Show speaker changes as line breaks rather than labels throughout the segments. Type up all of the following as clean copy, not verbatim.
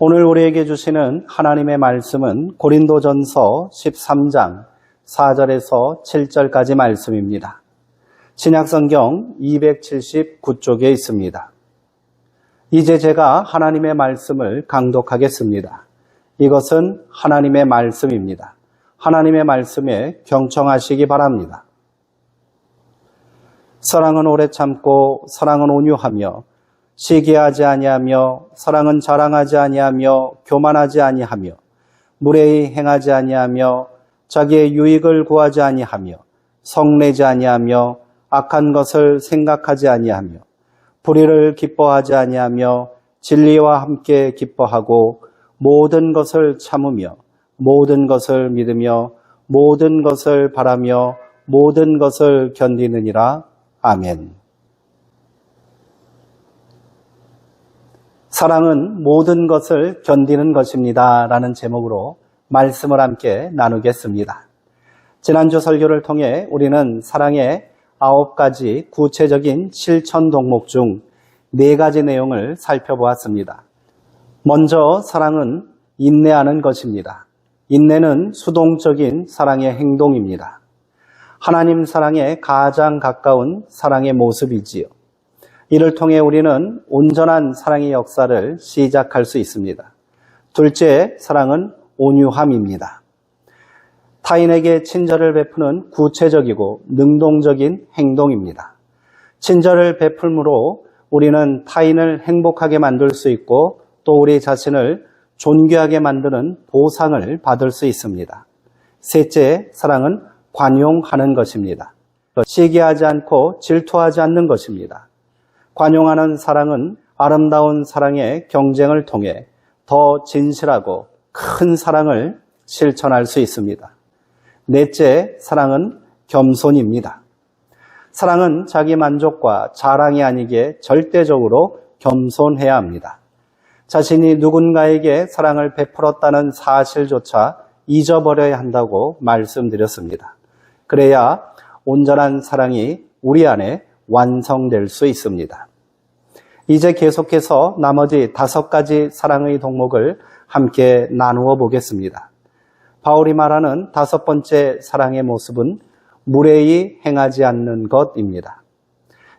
오늘 우리에게 주시는 하나님의 말씀은 고린도전서 13장 4절에서 7절까지 말씀입니다. 신약성경 279쪽에 있습니다. 이제 제가 하나님의 말씀을 강독하겠습니다. 이것은 하나님의 말씀입니다. 하나님의 말씀에 경청하시기 바랍니다. 사랑은 오래 참고 사랑은 온유하며 시기하지 아니하며 사랑은 자랑하지 아니하며 교만하지 아니하며 무례히 행하지 아니하며 자기의 유익을 구하지 아니하며 성내지 아니하며 악한 것을 생각하지 아니하며 불의를 기뻐하지 아니하며 진리와 함께 기뻐하고 모든 것을 참으며 모든 것을 믿으며 모든 것을 바라며 모든 것을 견디느니라. 아멘. 사랑은 모든 것을 견디는 것입니다. 라는 제목으로 말씀을 함께 나누겠습니다. 지난주 설교를 통해 우리는 사랑의 9가지 구체적인 실천 덕목 중 4가지 내용을 살펴보았습니다. 먼저 사랑은 인내하는 것입니다. 인내는 수동적인 사랑의 행동입니다. 하나님 사랑에 가장 가까운 사랑의 모습이지요. 이를 통해 우리는 온전한 사랑의 역사를 시작할 수 있습니다. 둘째, 사랑은 온유함입니다. 타인에게 친절을 베푸는 구체적이고 능동적인 행동입니다. 친절을 베풀므로 우리는 타인을 행복하게 만들 수 있고 또 우리 자신을 존귀하게 만드는 보상을 받을 수 있습니다. 셋째, 사랑은 관용하는 것입니다. 시기하지 않고 질투하지 않는 것입니다. 관용하는 사랑은 아름다운 사랑의 경쟁을 통해 더 진실하고 큰 사랑을 실천할 수 있습니다. 넷째, 사랑은 겸손입니다. 사랑은 자기 만족과 자랑이 아니게 절대적으로 겸손해야 합니다. 자신이 누군가에게 사랑을 베풀었다는 사실조차 잊어버려야 한다고 말씀드렸습니다. 그래야 온전한 사랑이 우리 안에 완성될 수 있습니다. 이제 계속해서 나머지 5가지 사랑의 덕목을 함께 나누어 보겠습니다. 바울이 말하는 5번째 사랑의 모습은 무례히 행하지 않는 것입니다.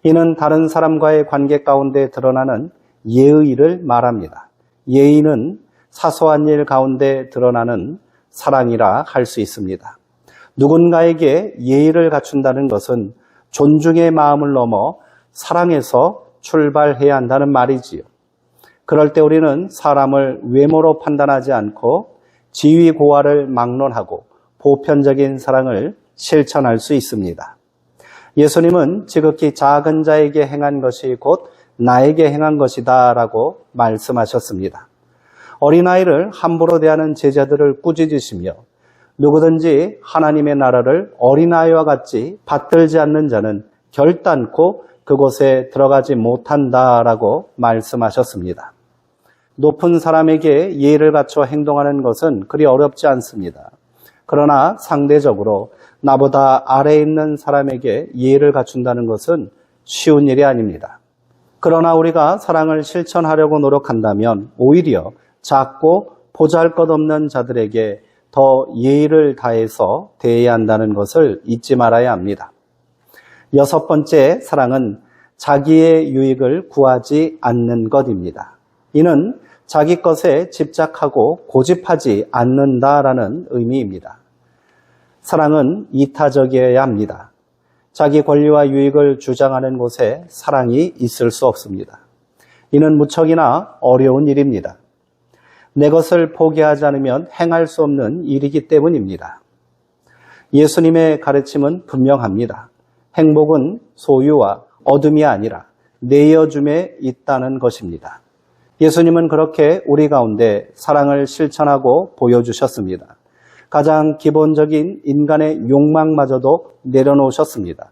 이는 다른 사람과의 관계 가운데 드러나는 예의를 말합니다. 예의는 사소한 일 가운데 드러나는 사랑이라 할 수 있습니다. 누군가에게 예의를 갖춘다는 것은 존중의 마음을 넘어 사랑에서 출발해야 한다는 말이지요. 그럴 때 우리는 사람을 외모로 판단하지 않고 지위 고하를 막론하고 보편적인 사랑을 실천할 수 있습니다. 예수님은 지극히 작은 자에게 행한 것이 곧 나에게 행한 것이다 라고 말씀하셨습니다. 어린아이를 함부로 대하는 제자들을 꾸짖으시며 누구든지 하나님의 나라를 어린아이와 같이 받들지 않는 자는 결단코 그곳에 들어가지 못한다라고 말씀하셨습니다. 높은 사람에게 예의를 갖춰 행동하는 것은 그리 어렵지 않습니다. 그러나 상대적으로 나보다 아래에 있는 사람에게 예의를 갖춘다는 것은 쉬운 일이 아닙니다. 그러나 우리가 사랑을 실천하려고 노력한다면 오히려 작고 보잘것없는 자들에게 더 예의를 다해서 대해야 한다는 것을 잊지 말아야 합니다. 6번째 사랑은 자기의 유익을 구하지 않는 것입니다. 이는 자기 것에 집착하고 고집하지 않는다라는 의미입니다. 사랑은 이타적이어야 합니다. 자기 권리와 유익을 주장하는 곳에 사랑이 있을 수 없습니다. 이는 무척이나 어려운 일입니다. 내 것을 포기하지 않으면 행할 수 없는 일이기 때문입니다. 예수님의 가르침은 분명합니다. 행복은 소유와 얻음이 아니라 내어줌에 있다는 것입니다. 예수님은 그렇게 우리 가운데 사랑을 실천하고 보여주셨습니다. 가장 기본적인 인간의 욕망마저도 내려놓으셨습니다.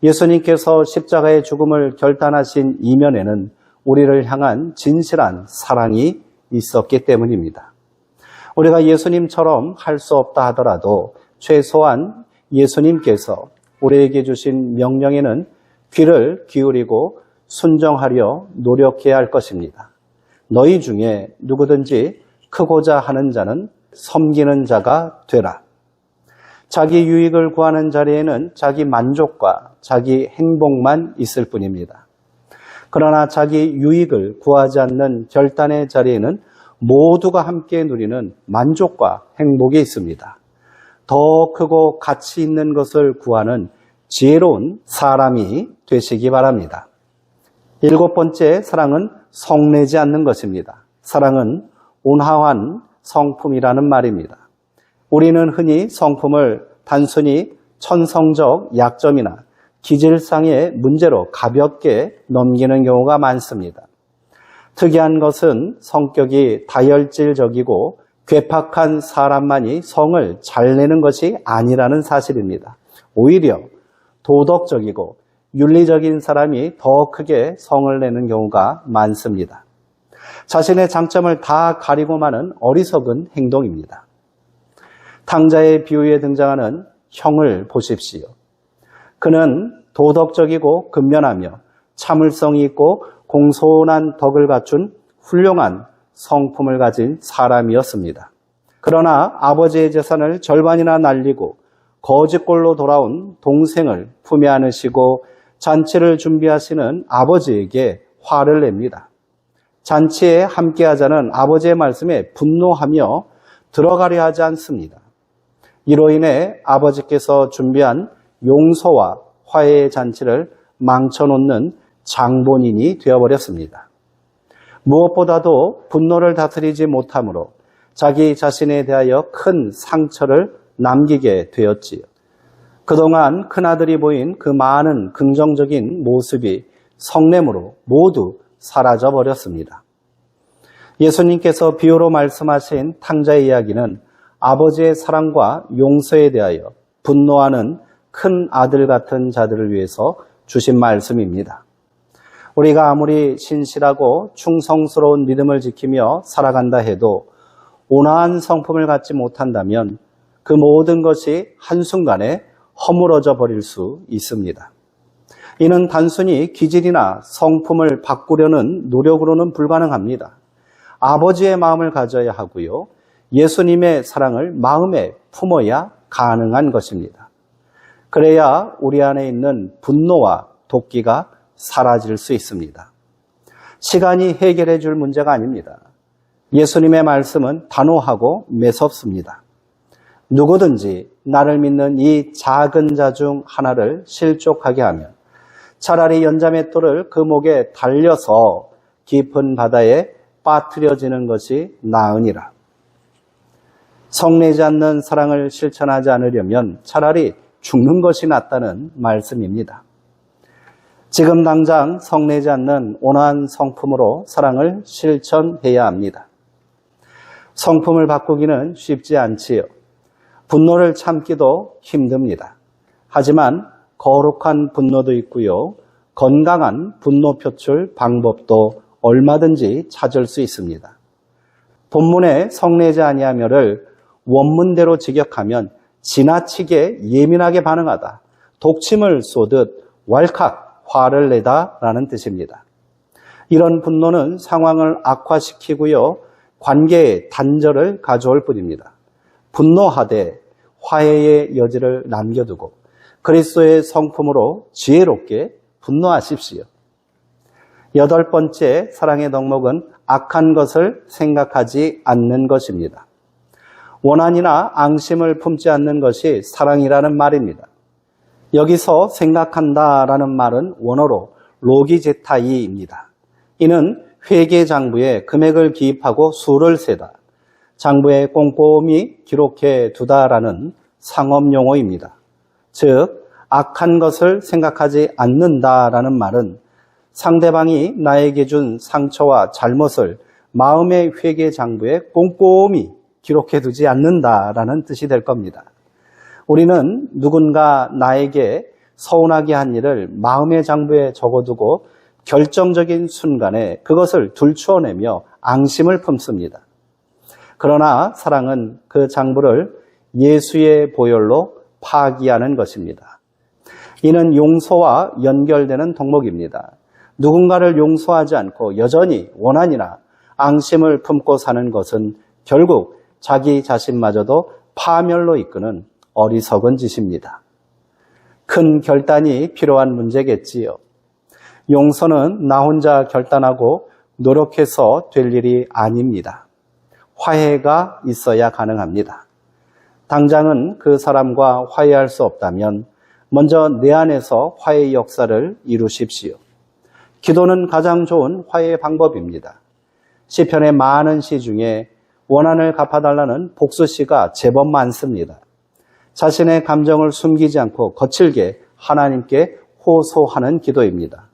예수님께서 십자가의 죽음을 결단하신 이면에는 우리를 향한 진실한 사랑이 있었기 때문입니다. 우리가 예수님처럼 할 수 없다 하더라도 최소한 예수님께서 우리에게 주신 명령에는 귀를 기울이고 순종하려 노력해야 할 것입니다. 너희 중에 누구든지 크고자 하는 자는 섬기는 자가 되라. 자기 유익을 구하는 자리에는 자기 만족과 자기 행복만 있을 뿐입니다. 그러나 자기 유익을 구하지 않는 결단의 자리에는 모두가 함께 누리는 만족과 행복이 있습니다. 더 크고 가치 있는 것을 구하는 지혜로운 사람이 되시기 바랍니다. 7번째, 사랑은 성내지 않는 것입니다. 사랑은 온화한 성품이라는 말입니다. 우리는 흔히 성품을 단순히 천성적 약점이나 기질상의 문제로 가볍게 넘기는 경우가 많습니다. 특이한 것은 성격이 다혈질적이고 괴팍한 사람만이 성을 잘 내는 것이 아니라는 사실입니다. 오히려 도덕적이고 윤리적인 사람이 더 크게 성을 내는 경우가 많습니다. 자신의 장점을 다 가리고 마는 어리석은 행동입니다. 탕자의 비유에 등장하는 형을 보십시오. 그는 도덕적이고 근면하며 참을성이 있고 공손한 덕을 갖춘 훌륭한 성품을 가진 사람이었습니다. 그러나 아버지의 재산을 절반이나 날리고 거지꼴로 돌아온 동생을 품에 안으시고 잔치를 준비하시는 아버지에게 화를 냅니다. 잔치에 함께하자는 아버지의 말씀에 분노하며 들어가려 하지 않습니다. 이로 인해 아버지께서 준비한 용서와 화해의 잔치를 망쳐놓는 장본인이 되어버렸습니다. 무엇보다도 분노를 다스리지 못함으로 자기 자신에 대하여 큰 상처를 남기게 되었지요. 그동안 큰아들이 보인 그 많은 긍정적인 모습이 성냄으로 모두 사라져 버렸습니다. 예수님께서 비유로 말씀하신 탕자의 이야기는 아버지의 사랑과 용서에 대하여 분노하는 큰 아들 같은 자들을 위해서 주신 말씀입니다. 우리가 아무리 신실하고 충성스러운 믿음을 지키며 살아간다 해도 온화한 성품을 갖지 못한다면 그 모든 것이 한순간에 허물어져 버릴 수 있습니다. 이는 단순히 기질이나 성품을 바꾸려는 노력으로는 불가능합니다. 아버지의 마음을 가져야 하고요. 예수님의 사랑을 마음에 품어야 가능한 것입니다. 그래야 우리 안에 있는 분노와 도끼가 사라질 수 있습니다. 시간이 해결해 줄 문제가 아닙니다. 예수님의 말씀은 단호하고 매섭습니다. 누구든지 나를 믿는 이 작은 자 중 하나를 실족하게 하면 차라리 연자맷돌을 그 목에 달려서 깊은 바다에 빠뜨려지는 것이 나으니라. 성내지 않는 사랑을 실천하지 않으려면 차라리 죽는 것이 낫다는 말씀입니다. 지금 당장 성내지 않는 온화한 성품으로 사랑을 실천해야 합니다. 성품을 바꾸기는 쉽지 않지요. 분노를 참기도 힘듭니다. 하지만 거룩한 분노도 있고요. 건강한 분노 표출 방법도 얼마든지 찾을 수 있습니다. 본문의 성내지 아니하며를 원문대로 직역하면 지나치게 예민하게 반응하다, 독침을 쏘듯 왈칵 화를 내다 라는 뜻입니다. 이런 분노는 상황을 악화시키고요. 관계의 단절을 가져올 뿐입니다. 분노하되 화해의 여지를 남겨두고 그리스도의 성품으로 지혜롭게 분노하십시오. 8번째, 사랑의 덕목은 악한 것을 생각하지 않는 것입니다. 원한이나 앙심을 품지 않는 것이 사랑이라는 말입니다. 여기서 생각한다라는 말은 원어로 로기제타이입니다. 이는 회계장부에 금액을 기입하고 수를 세다, 장부에 꼼꼼히 기록해 두다라는 상업용어입니다. 즉, 악한 것을 생각하지 않는다라는 말은 상대방이 나에게 준 상처와 잘못을 마음의 회계장부에 꼼꼼히 기록해 두지 않는다라는 뜻이 될 겁니다. 우리는 누군가 나에게 서운하게 한 일을 마음의 장부에 적어두고 결정적인 순간에 그것을 들추어내며 앙심을 품습니다. 그러나 사랑은 그 장부를 예수의 보혈로 파기하는 것입니다. 이는 용서와 연결되는 덕목입니다. 누군가를 용서하지 않고 여전히 원한이나 앙심을 품고 사는 것은 결국 자기 자신마저도 파멸로 이끄는 어리석은 짓입니다. 큰 결단이 필요한 문제겠지요. 용서는 나 혼자 결단하고 노력해서 될 일이 아닙니다. 화해가 있어야 가능합니다. 당장은 그 사람과 화해할 수 없다면 먼저 내 안에서 화해의 역사를 이루십시오. 기도는 가장 좋은 화해의 방법입니다. 시편의 많은 시 중에 원한을 갚아달라는 복수시가 제법 많습니다. 자신의 감정을 숨기지 않고 거칠게 하나님께 호소하는 기도입니다.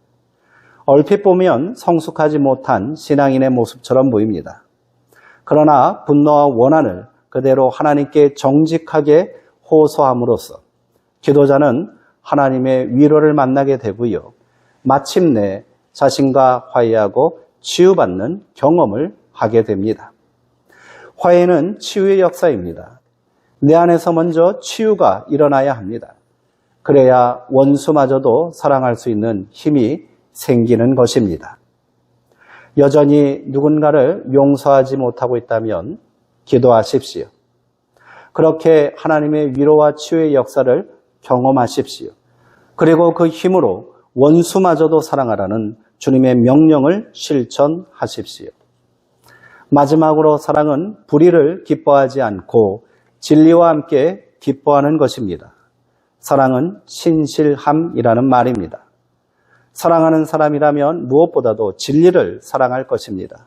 얼핏 보면 성숙하지 못한 신앙인의 모습처럼 보입니다. 그러나 분노와 원한을 그대로 하나님께 정직하게 호소함으로써 기도자는 하나님의 위로를 만나게 되고요. 마침내 자신과 화해하고 치유받는 경험을 하게 됩니다. 화해는 치유의 역사입니다. 내 안에서 먼저 치유가 일어나야 합니다. 그래야 원수마저도 사랑할 수 있는 힘이 생기는 것입니다. 여전히 누군가를 용서하지 못하고 있다면 기도하십시오. 그렇게 하나님의 위로와 치유의 역사를 경험하십시오. 그리고 그 힘으로 원수마저도 사랑하라는 주님의 명령을 실천하십시오. 마지막으로 사랑은 불의를 기뻐하지 않고 진리와 함께 기뻐하는 것입니다. 사랑은 신실함이라는 말입니다. 사랑하는 사람이라면 무엇보다도 진리를 사랑할 것입니다.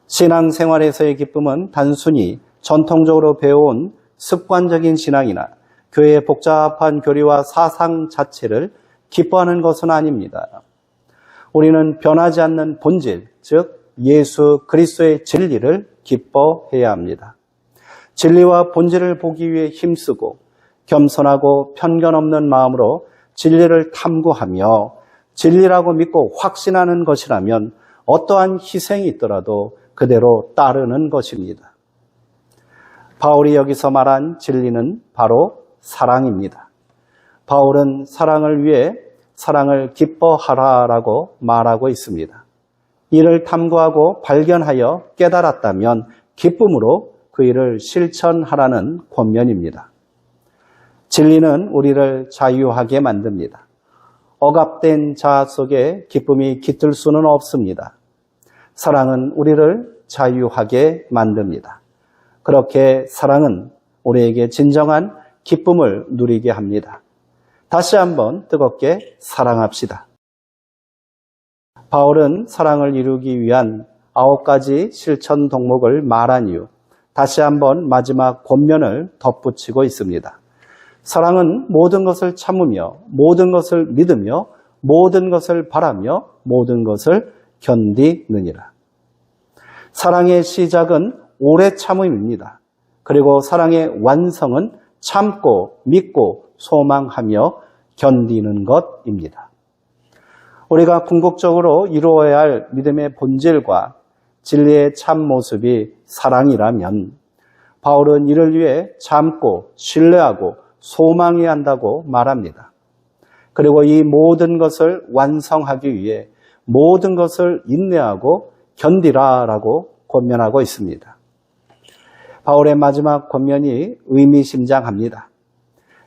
신앙생활에서의 기쁨은 단순히 전통적으로 배워온 습관적인 신앙이나 교회의 복잡한 교리와 사상 자체를 기뻐하는 것은 아닙니다. 우리는 변하지 않는 본질, 즉 예수 그리스도의 진리를 기뻐해야 합니다. 진리와 본질을 보기 위해 힘쓰고 겸손하고 편견 없는 마음으로 진리를 탐구하며 진리라고 믿고 확신하는 것이라면 어떠한 희생이 있더라도 그대로 따르는 것입니다. 바울이 여기서 말한 진리는 바로 사랑입니다. 바울은 사랑을 위해 사랑을 기뻐하라라고 말하고 있습니다. 이를 탐구하고 발견하여 깨달았다면 기쁨으로 그 일을 실천하라는 권면입니다. 진리는 우리를 자유하게 만듭니다. 억압된 자아 속에 기쁨이 깃들 수는 없습니다. 사랑은 우리를 자유하게 만듭니다. 그렇게 사랑은 우리에게 진정한 기쁨을 누리게 합니다. 다시 한번 뜨겁게 사랑합시다. 바울은 사랑을 이루기 위한 9가지 실천 덕목을 말한 이후 다시 한번 마지막 권면을 덧붙이고 있습니다. 사랑은 모든 것을 참으며 모든 것을 믿으며 모든 것을 바라며 모든 것을 견디느니라. 사랑의 시작은 오래 참음입니다. 그리고 사랑의 완성은 참고 믿고 소망하며 견디는 것입니다. 우리가 궁극적으로 이루어야 할 믿음의 본질과 진리의 참 모습이 사랑이라면 바울은 이를 위해 참고 신뢰하고 소망해야 한다고 말합니다. 그리고 이 모든 것을 완성하기 위해 모든 것을 인내하고 견디라라고 권면하고 있습니다. 바울의 마지막 권면이 의미심장합니다.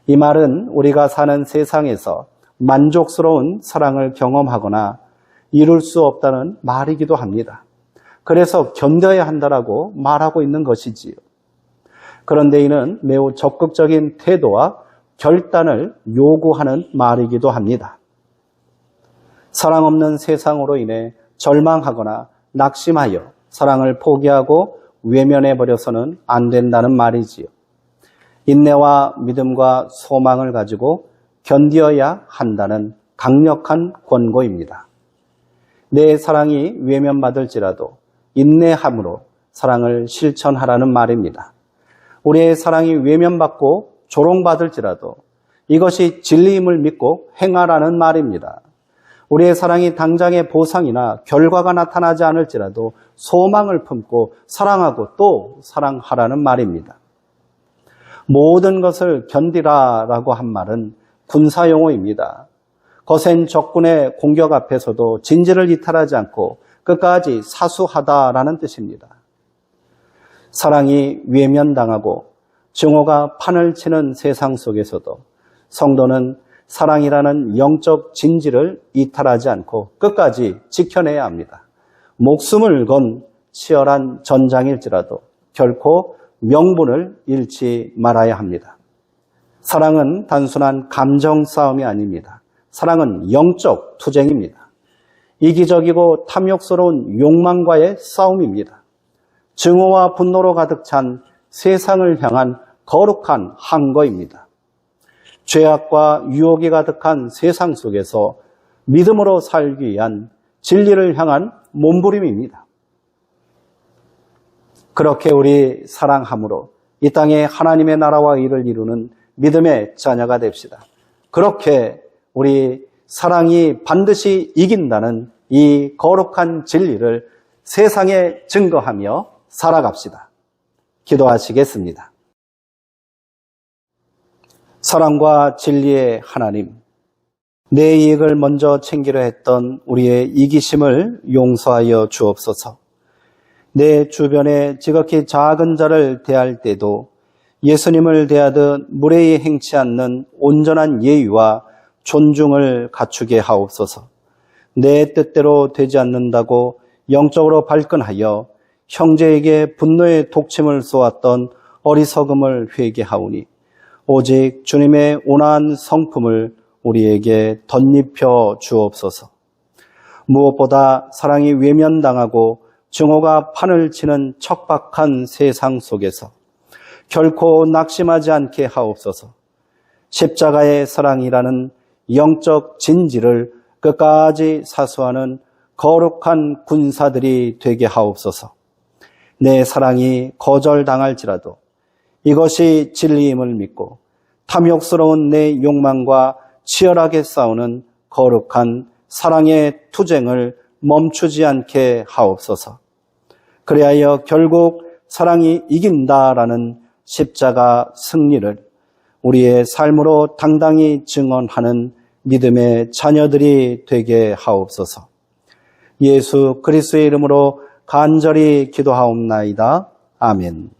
이 말은 우리가 사는 세상에서 만족스러운 사랑을 경험하거나 이룰 수 없다는 말이기도 합니다. 그래서 견뎌야 한다라고 말하고 있는 것이지요. 그런데 이는 매우 적극적인 태도와 결단을 요구하는 말이기도 합니다. 사랑 없는 세상으로 인해 절망하거나 낙심하여 사랑을 포기하고 외면해버려서는 안 된다는 말이지요. 인내와 믿음과 소망을 가지고 견디어야 한다는 강력한 권고입니다. 내 사랑이 외면받을지라도 인내함으로 사랑을 실천하라는 말입니다. 우리의 사랑이 외면받고 조롱받을지라도 이것이 진리임을 믿고 행하라는 말입니다. 우리의 사랑이 당장의 보상이나 결과가 나타나지 않을지라도 소망을 품고 사랑하고 또 사랑하라는 말입니다. 모든 것을 견디라라고 한 말은 군사용어입니다. 거센 적군의 공격 앞에서도 진지를 이탈하지 않고 끝까지 사수하다라는 뜻입니다. 사랑이 외면당하고 증오가 판을 치는 세상 속에서도 성도는 사랑이라는 영적 진지를 이탈하지 않고 끝까지 지켜내야 합니다. 목숨을 건 치열한 전장일지라도 결코 명분을 잃지 말아야 합니다. 사랑은 단순한 감정 싸움이 아닙니다. 사랑은 영적 투쟁입니다. 이기적이고 탐욕스러운 욕망과의 싸움입니다. 증오와 분노로 가득 찬 세상을 향한 거룩한 항거입니다. 죄악과 유혹이 가득한 세상 속에서 믿음으로 살기 위한 진리를 향한 몸부림입니다. 그렇게 우리 사랑함으로 이 땅에 하나님의 나라와 일을 이루는 믿음의 자녀가 됩시다. 그렇게 우리 사랑이 반드시 이긴다는 이 거룩한 진리를 세상에 증거하며 살아갑시다. 기도하시겠습니다. 사랑과 진리의 하나님, 내 이익을 먼저 챙기려 했던 우리의 이기심을 용서하여 주옵소서. 내 주변에 지극히 작은 자를 대할 때도 예수님을 대하듯 무례히 행치 않는 온전한 예의와 존중을 갖추게 하옵소서. 내 뜻대로 되지 않는다고 영적으로 발끈하여 형제에게 분노의 독침을 쏘았던 어리석음을 회개하오니 오직 주님의 온화한 성품을 우리에게 덧입혀 주옵소서. 무엇보다 사랑이 외면당하고 증오가 판을 치는 척박한 세상 속에서 결코 낙심하지 않게 하옵소서. 십자가의 사랑이라는 영적 진지를 끝까지 사수하는 거룩한 군사들이 되게 하옵소서. 내 사랑이 거절당할지라도 이것이 진리임을 믿고 탐욕스러운 내 욕망과 치열하게 싸우는 거룩한 사랑의 투쟁을 멈추지 않게 하옵소서. 그리하여 결국 사랑이 이긴다라는 십자가 승리를 우리의 삶으로 당당히 증언하는 믿음의 자녀들이 되게 하옵소서. 예수 그리스도의 이름으로 간절히 기도하옵나이다. 아멘.